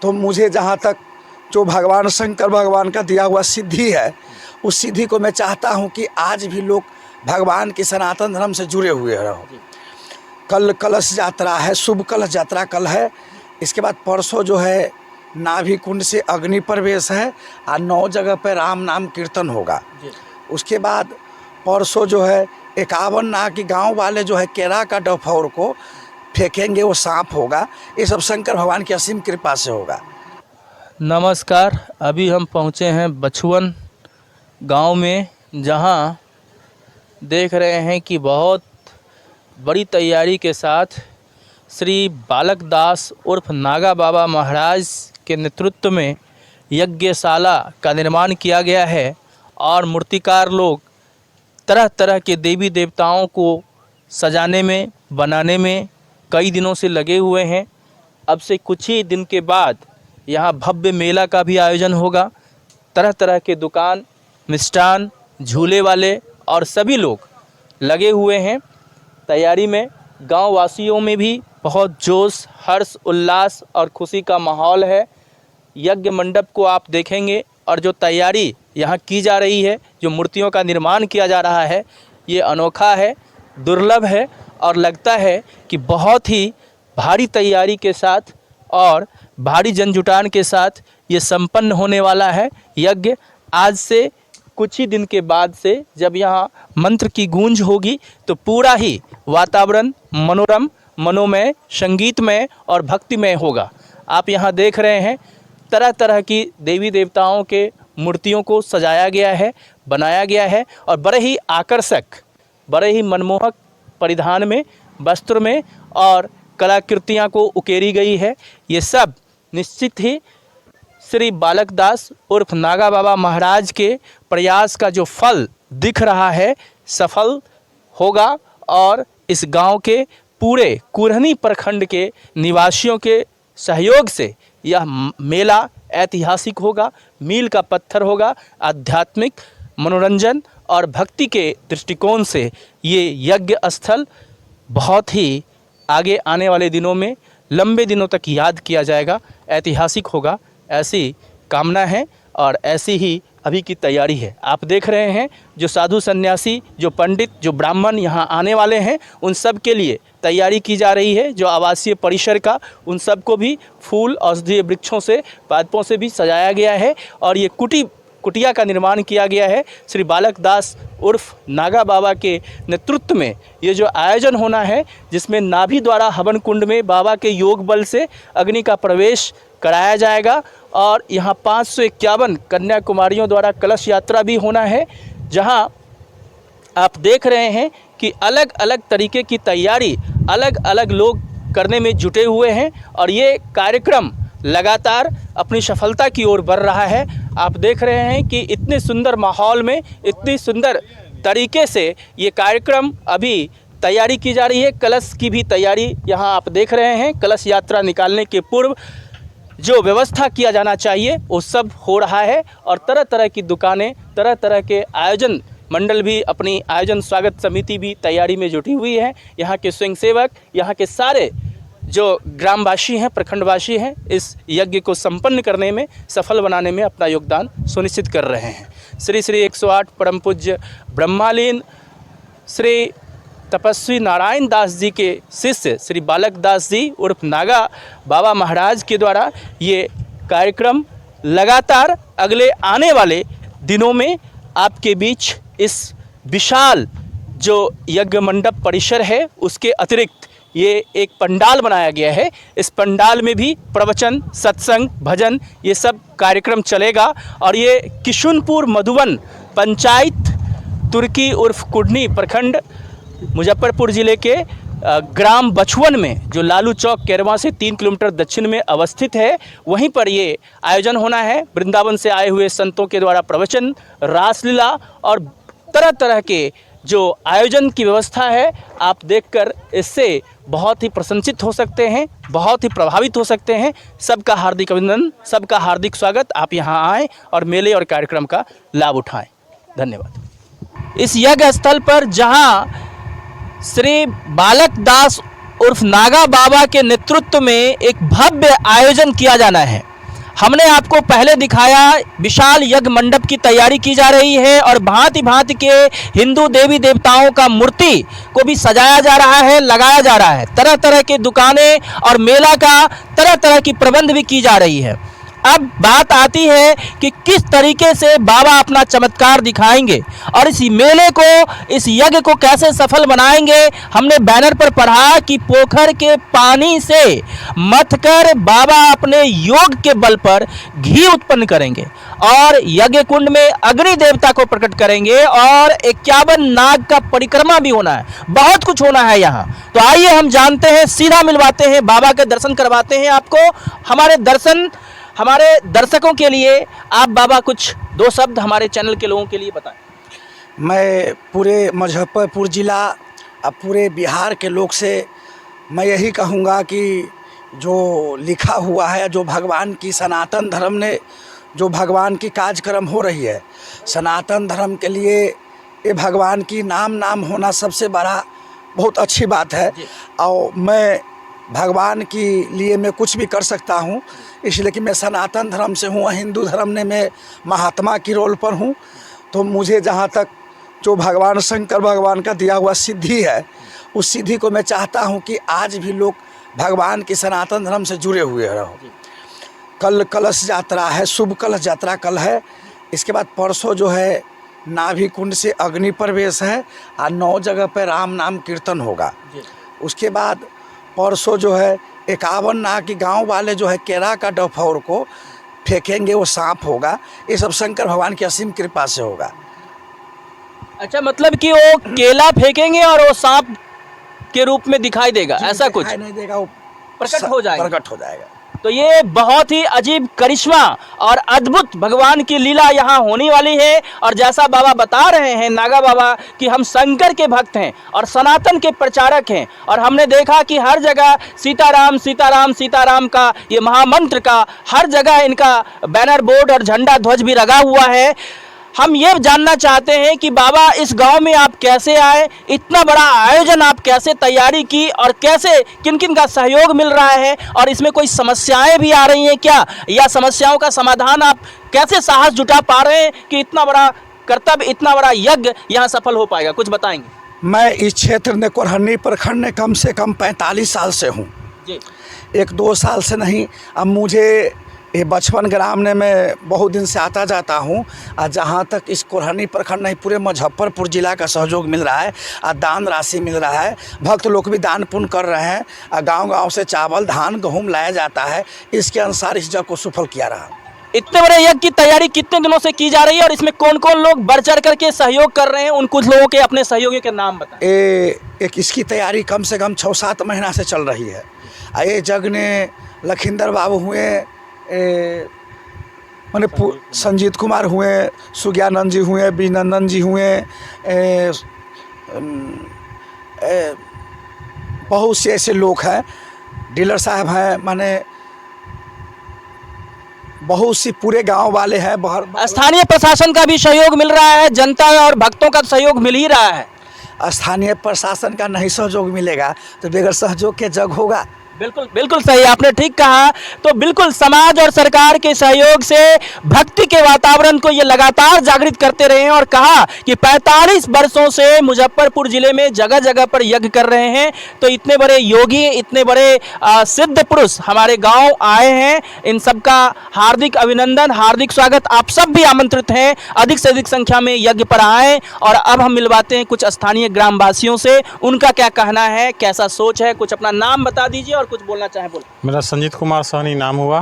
तो मुझे जहाँ तक जो भगवान शंकर भगवान का दिया हुआ सिद्धि है, उस सिद्धि को मैं चाहता हूँ कि आज भी लोग भगवान के सनातन धर्म से जुड़े हुए रहो। कल कलश यात्रा है, शुभ कलश यात्रा कल है। इसके बाद परसों जो है नाभि कुंड से अग्नि प्रवेश है और 9 जगह पर राम नाम कीर्तन होगा। उसके बाद परसों जो है 51 नाग की गांव वाले जो है केरा का डफौर को फेंकेंगे, वो सांप होगा। ये सब शंकर भगवान की असीम कृपा से होगा। नमस्कार, अभी हम पहुँचे हैं बछुवन गांव में, जहां देख रहे हैं कि बहुत बड़ी तैयारी के साथ श्री बालक दास उर्फ नागा बाबा महाराज के नेतृत्व में यज्ञशाला का निर्माण किया गया है और मूर्तिकार लोग तरह तरह के देवी देवताओं को सजाने में, बनाने में कई दिनों से लगे हुए हैं। अब से कुछ ही दिन के बाद यहाँ भव्य मेला का भी आयोजन होगा। तरह तरह के दुकान, मिष्ठान, झूले वाले और सभी लोग लगे हुए हैं तैयारी में। गांव वासियों में भी बहुत जोश, हर्ष, उल्लास और खुशी का माहौल है। यज्ञ मंडप को आप देखेंगे और जो तैयारी यहाँ की जा रही है, जो मूर्तियों का निर्माण किया जा रहा है, ये अनोखा है, दुर्लभ है और लगता है कि बहुत ही भारी तैयारी के साथ और भारी जनजुटान के साथ ये संपन्न होने वाला है यज्ञ। आज से कुछ ही दिन के बाद से जब यहाँ मंत्र की गूंज होगी तो पूरा ही वातावरण मनोरम, मनोमय, संगीतमय और भक्तिमय होगा। आप यहाँ देख रहे हैं तरह तरह की देवी देवताओं के मूर्तियों को सजाया गया है, बनाया गया है और बड़े ही आकर्षक, बड़े ही मनमोहक परिधान में, वस्त्र में और कलाकृतियाँ को उकेरी गई है। ये सब निश्चित ही श्री बालक दास उर्फ नागा बाबा महाराज के प्रयास का जो फल दिख रहा है, सफल होगा और इस गांव के पूरे कुरहनी प्रखंड के निवासियों के सहयोग से यह मेला ऐतिहासिक होगा, मील का पत्थर होगा। आध्यात्मिक, मनोरंजन और भक्ति के दृष्टिकोण से ये यज्ञ स्थल बहुत ही आगे आने वाले दिनों में लंबे दिनों तक याद किया जाएगा, ऐतिहासिक होगा, ऐसी कामना है और ऐसी ही अभी की तैयारी है। आप देख रहे हैं जो साधु सन्यासी, जो पंडित, जो ब्राह्मण यहाँ आने वाले हैं, उन सब के लिए तैयारी की जा रही है। जो आवासीय परिसर का, उन सब को भी फूल, औषधीय वृक्षों से, पादपों से भी सजाया गया है और ये कुटिया का निर्माण किया गया है। श्री बालक दास उर्फ नागा बाबा के नेतृत्व में ये जो आयोजन होना है, जिसमें नाभि द्वारा हवन कुंड में बाबा के योग बल से अग्नि का प्रवेश कराया जाएगा और यहाँ 551 कन्याकुमारियों द्वारा कलश यात्रा भी होना है, जहाँ आप देख रहे हैं कि अलग अलग तरीके की तैयारी अलग अलग लोग करने में जुटे हुए हैं और ये कार्यक्रम लगातार अपनी सफलता की ओर बढ़ रहा है। आप देख रहे हैं कि इतने सुंदर माहौल में, इतनी सुंदर तरीके से ये कार्यक्रम अभी तैयारी की जा रही है। कलश की भी तैयारी यहाँ आप देख रहे हैं। कलश यात्रा निकालने के पूर्व जो व्यवस्था किया जाना चाहिए वो सब हो रहा है और तरह तरह की दुकानें, तरह तरह के आयोजन मंडल भी, अपनी आयोजन स्वागत समिति भी तैयारी में जुटी हुई है। यहाँ के स्वयंसेवक, यहाँ के सारे जो ग्रामवासी हैं, प्रखंडवासी हैं, इस यज्ञ को संपन्न करने में, सफल बनाने में अपना योगदान सुनिश्चित कर रहे हैं। श्री श्री 108 परम पूज्य ब्रह्मालीन श्री तपस्वी नारायण दास जी के शिष्य श्री बालक दास जी उर्फ नागा बाबा महाराज के द्वारा ये कार्यक्रम लगातार अगले आने वाले दिनों में आपके बीच इस विशाल जो यज्ञ मंडप परिसर है, उसके अतिरिक्त ये एक पंडाल बनाया गया है। इस पंडाल में भी प्रवचन, सत्संग, भजन, ये सब कार्यक्रम चलेगा और ये किशुनपुर मधुबन पंचायत तुर्की उर्फ कुडनी प्रखंड मुजफ्फरपुर ज़िले के ग्राम बछुवन में, जो लालू चौक कैरवा से 3 किलोमीटर दक्षिण में अवस्थित है, वहीं पर ये आयोजन होना है। वृंदावन से आए हुए संतों के द्वारा प्रवचन, रासलीला और तरह तरह के जो आयोजन की व्यवस्था है, आप देखकर इससे बहुत ही प्रसन्नचित हो सकते हैं, बहुत ही प्रभावित हो सकते हैं। सबका हार्दिक अभिनंदन, सबका हार्दिक स्वागत। आप यहाँ आएँ और मेले और कार्यक्रम का लाभ उठाएं। धन्यवाद। इस यज्ञ स्थल पर जहाँ श्री बालक दास उर्फ नागा बाबा के नेतृत्व में एक भव्य आयोजन किया जाना है। हमने आपको पहले दिखाया विशाल यज्ञ मंडप की तैयारी की जा रही है और भांति भांति के हिंदू देवी देवताओं का मूर्ति को भी सजाया जा रहा है, लगाया जा रहा है। तरह तरह के दुकानें और मेला का तरह तरह की प्रबंध भी की जा रही है। अब बात आती है कि किस तरीके से बाबा अपना चमत्कार दिखाएंगे और इस मेले को, इस यज्ञ को कैसे सफल बनाएंगे। हमने बैनर पर पढ़ा कि पोखर के पानी से मथकर बाबा अपने योग के बल पर घी उत्पन्न करेंगे और यज्ञ कुंड में अग्नि देवता को प्रकट करेंगे और 51 नाग का परिक्रमा भी होना है। बहुत कुछ होना है यहाँ। तो आइए हम जानते हैं, सीधा मिलवाते हैं, बाबा के दर्शन करवाते हैं आपको। हमारे दर्शकों के लिए आप बाबा कुछ 2 शब्द हमारे चैनल के लोगों के लिए बताएं। मैं पूरे मुजफ्फरपुर ज़िला और पूरे बिहार के लोग से मैं यही कहूँगा कि जो लिखा हुआ है, जो भगवान की सनातन धर्म ने, जो भगवान की कार्यक्रम हो रही है, सनातन धर्म के लिए ये भगवान की नाम होना सबसे बड़ा बहुत अच्छी बात है। और मैं भगवान के लिए मैं कुछ भी कर सकता हूँ, इसलिए कि मैं सनातन धर्म से हूँ, हिंदू धर्म ने मैं महात्मा की रोल पर हूँ। तो मुझे जहाँ तक जो भगवान शंकर भगवान का दिया हुआ सिद्धि है, उस सिद्धि को मैं चाहता हूँ कि आज भी लोग भगवान की सनातन धर्म से जुड़े हुए रहो। कल कलश यात्रा है, शुभ कलश यात्रा कल है। इसके बाद परसों जो है नाभि कुंड से अग्नि प्रवेश है और 9 जगह पर राम नाम कीर्तन होगा। उसके बाद परसों जो है 51 नाग की गांव वाले जो है केरा का डफौर को फेंकेंगे, वो सांप होगा। ये सब शंकर भगवान की असीम कृपा से होगा। अच्छा, मतलब कि वो केला फेंकेंगे और वो सांप के रूप में दिखाई देगा, ऐसा कुछ नहीं देगा, वो प्रकट हो जाएगा। तो ये बहुत ही अजीब करिश्मा और अद्भुत भगवान की लीला यहाँ होने वाली है। और जैसा बाबा बता रहे हैं नागा बाबा कि हम शंकर के भक्त हैं और सनातन के प्रचारक हैं, और हमने देखा कि हर जगह सीताराम सीताराम सीताराम का ये महामंत्र का हर जगह इनका बैनर बोर्ड और झंडा ध्वज भी लगा हुआ है। हम ये जानना चाहते हैं कि बाबा इस गांव में आप कैसे आए, इतना बड़ा आयोजन आप कैसे तैयारी की और कैसे किन किन का सहयोग मिल रहा है, और इसमें कोई समस्याएं भी आ रही हैं क्या, या समस्याओं का समाधान आप कैसे साहस जुटा पा रहे हैं कि इतना बड़ा कर्तव्य, इतना बड़ा यज्ञ यहाँ सफल हो पाएगा, कुछ बताएंगे। मैं इस क्षेत्र में कोरहनी प्रखंड में कम से कम 45 साल से हूँ, 1-2 साल से नहीं। अब मुझे ये बचपन ग्राम में मैं बहुत दिन से आता जाता हूँ। और जहाँ तक इस कोरहनी प्रखंड नहीं, पूरे मुजफ्फरपुर ज़िला का सहयोग मिल रहा है और दान राशि मिल रहा है। भक्त लोग भी दान पुण्य कर रहे हैं और गांव-गांव से चावल धान गेहूँ लाया जाता है। इसके अनुसार इस जग को सफल किया रहा। इतने बड़े यज्ञ की तैयारी कितने दिनों से की जा रही है और इसमें कौन कौन लोग बढ़ चढ़ करके सहयोग कर रहे हैं, उन कुछ लोगों के अपने सहयोगियों के नाम बताएं। एक इसकी तैयारी कम से कम 6-7 महीना से चल रही है। ये यज्ञ ने लखिंदर बाबू हुए, मैंने संजीत कुमार हुए, सुज्ञानंद जी हुए, बीनंदन जी हुए, बहुत से ऐसे लोग हैं, डीलर साहब हैं, माने बहुत सी पूरे गांव वाले हैं। स्थानीय प्रशासन का भी सहयोग मिल रहा है, जनता और भक्तों का सहयोग मिल ही रहा है। स्थानीय प्रशासन का नहीं सहयोग मिलेगा तो बगैर सहयोग के जग होगा। बिल्कुल बिल्कुल सही, आपने ठीक कहा। तो बिल्कुल समाज और सरकार के सहयोग से भक्ति के वातावरण को ये लगातार जागृत करते रहे हैं और कहा कि 45 वर्षों से मुजफ्फरपुर जिले में जगह जगह पर यज्ञ कर रहे हैं। तो इतने बड़े योगी, इतने बड़े सिद्ध पुरुष हमारे गांव आए हैं, इन सबका हार्दिक अभिनंदन, हार्दिक स्वागत। आप सब भी आमंत्रित हैं, अधिक से अधिक संख्या में यज्ञ पर आएँ। और अब हम मिलवाते हैं कुछ स्थानीय ग्रामवासियों से, उनका क्या कहना है, कैसा सोच है। कुछ अपना नाम बता दीजिए और कुछ बोलना चाहें बोल। मेरा संजीत कुमार सहनी नाम हुआ।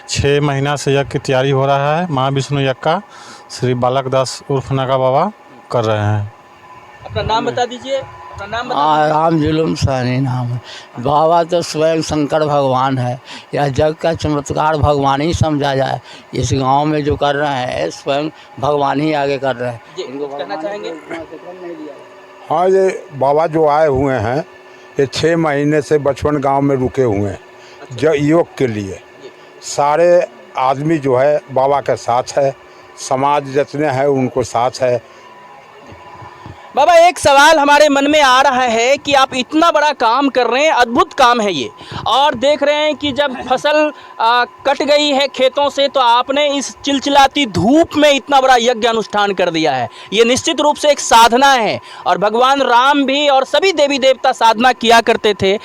6 महीना से यज्ञ की तैयारी हो रहा है। महाविष्णु यज्ञ का श्री बालक दास उर्फ नागा बाबा कर रहे हैं। अपना नाम बता दीजिए। अपना नाम राम जुलूम सहनी नाम है। बाबा तो स्वयं शंकर भगवान है, यह जग का चमत्कार भगवान ही समझा जाए। इस गांव में जो कर रहे हैं स्वयं भगवान ही आगे कर रहे हैं। इनको कहना चाहेंगे। हाँ, ये बाबा जो आए हुए हैं ये 6 महीने से बचपन गांव में रुके हुए हैं। जो योग के लिए सारे आदमी जो है बाबा के साथ है, समाज जितने हैं उनको साथ है। बाबा एक सवाल हमारे मन में आ रहा है कि आप इतना बड़ा काम कर रहे हैं, अद्भुत काम है ये, और देख रहे हैं कि जब फसल कट गई है खेतों से तो आपने इस चिलचिलाती धूप में इतना बड़ा यज्ञ अनुष्ठान कर दिया है। ये निश्चित रूप से एक साधना है और भगवान राम भी और सभी देवी देवता साधना किया करते थे।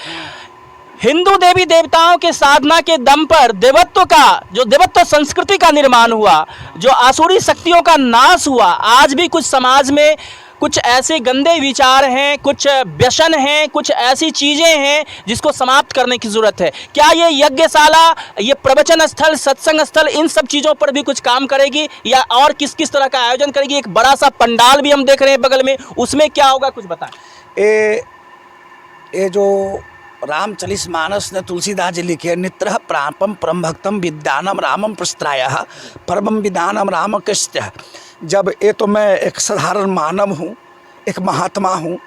हिंदू देवी देवताओं के साधना के दम पर देवत्व का जो देवत्व संस्कृति का निर्माण हुआ, जो आसुरी शक्तियों का नाश हुआ, आज भी कुछ समाज में कुछ ऐसे गंदे विचार हैं, कुछ व्यसन हैं, कुछ ऐसी चीज़ें हैं जिसको समाप्त करने की ज़रूरत है। क्या ये यज्ञशाला, ये प्रवचन स्थल, सत्संग स्थल, इन सब चीज़ों पर भी कुछ काम करेगी या और किस किस तरह का आयोजन करेगी? एक बड़ा सा पंडाल भी हम देख रहे हैं बगल में, उसमें क्या होगा कुछ बताएं। ये जो रामचरितमानस ने तुलसीदास जी लिखे, नित्रः प्रापम परम भक्तम विद्यानम रामम प्रस्त्रायः परमम विदानम राम कृष्ण। जब ये तो मैं एक साधारण मानव हूँ, एक महात्मा हूँ।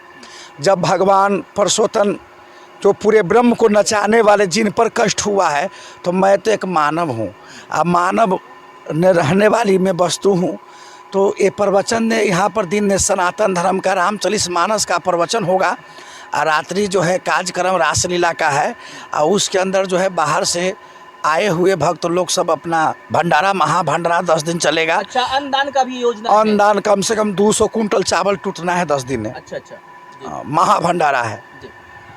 जब भगवान परसोत्तम जो पूरे ब्रह्म को नचाने वाले जिन पर कष्ट हुआ है, तो मैं तो एक मानव हूँ। अब मानव ने रहने वाली मैं वस्तु हूँ। तो ये प्रवचन ने यहाँ पर दिन में सनातन धर्म का रामचरितमानस का प्रवचन होगा और रात्रि जो है कार्यक्रम रासलीला का है और उसके अंदर जो है बाहर से आए हुए भक्त लोग सब अपना भंडारा, महाभंडारा 10 दिन चलेगा। अच्छा, अन्नदान का भी योजना है? अन्नदान कम से कम 200 कुंटल चावल टूटना है 10 दिन में। अच्छा जी। महाभंडारा है जी।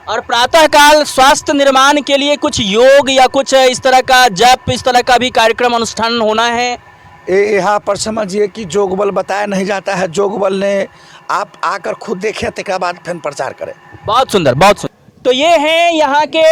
और प्रातःकाल स्वास्थ्य निर्माण के लिए कुछ योग या कुछ इस तरह का जप, इस तरह का भी कार्यक्रम अनुष्ठान होना है। यहाँ पर समझिए कि जोग बल बताया नहीं जाता है। जोग बल ने आप आकर खुद देखें तक बाद फिर प्रचार करें। बहुत सुंदर, बहुत सुंदर। तो ये हैं यहाँ के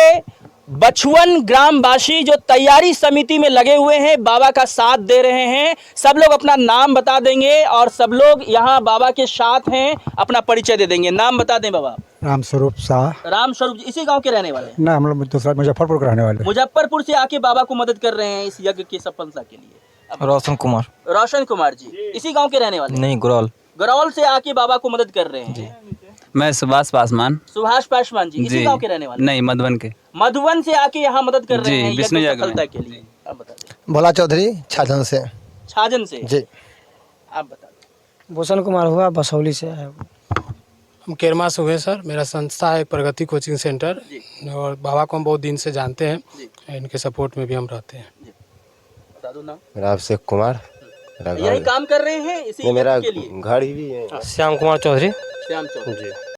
बछुवन ग्रामवासी जो तैयारी समिति में लगे हुए हैं, बाबा का साथ दे रहे हैं। सब लोग अपना नाम बता देंगे और सब लोग यहाँ बाबा के साथ हैं, अपना परिचय दे देंगे। नाम बता दें बाबा। राम स्वरूप शाह। राम स्वरूप, इसी गांव के रहने वाले हैं? ना, हम लोग दूसरा मुजफ्फरपुर के रहने वाले। मुजफ्फरपुर से आके बाबा को मदद कर रहे हैं इस यज्ञ की सफलता के लिए। रोशन कुमार। रोशन कुमार जी इसी गांव के रहने वाले? नहीं, गुरौल। गरौल से आके बाबा को मदद कर रहे हैं। मैं सुभाष पासवान। सुभाष पासवान जी इसी गांव के रहने वाले? नहीं, मधुबन के। मधुबन से आके यहाँ मदद कर रहे हैं विष्णु यज्ञ यज्ञ में। सफलता के लिए। आप बता दें। भोला चौधरी छाजन से। छाजन से जी। आप बता दें। भूषण कुमार हुआ, बसौली से है। हम केरमा से हुए सर। मेरा संस्था है प्रगति कोचिंग सेंटर और बाबा को हम बहुत दिन से जानते हैं। इनके सपोर्ट में भी हम रहते हैं। बता दो नाम। मेरा अभिषेक कुमार। यही काम कर रहे हैं इसी मेरा के लिए? घर ही भी है। श्याम कुमार चौधरी। श्याम चौधरी जी।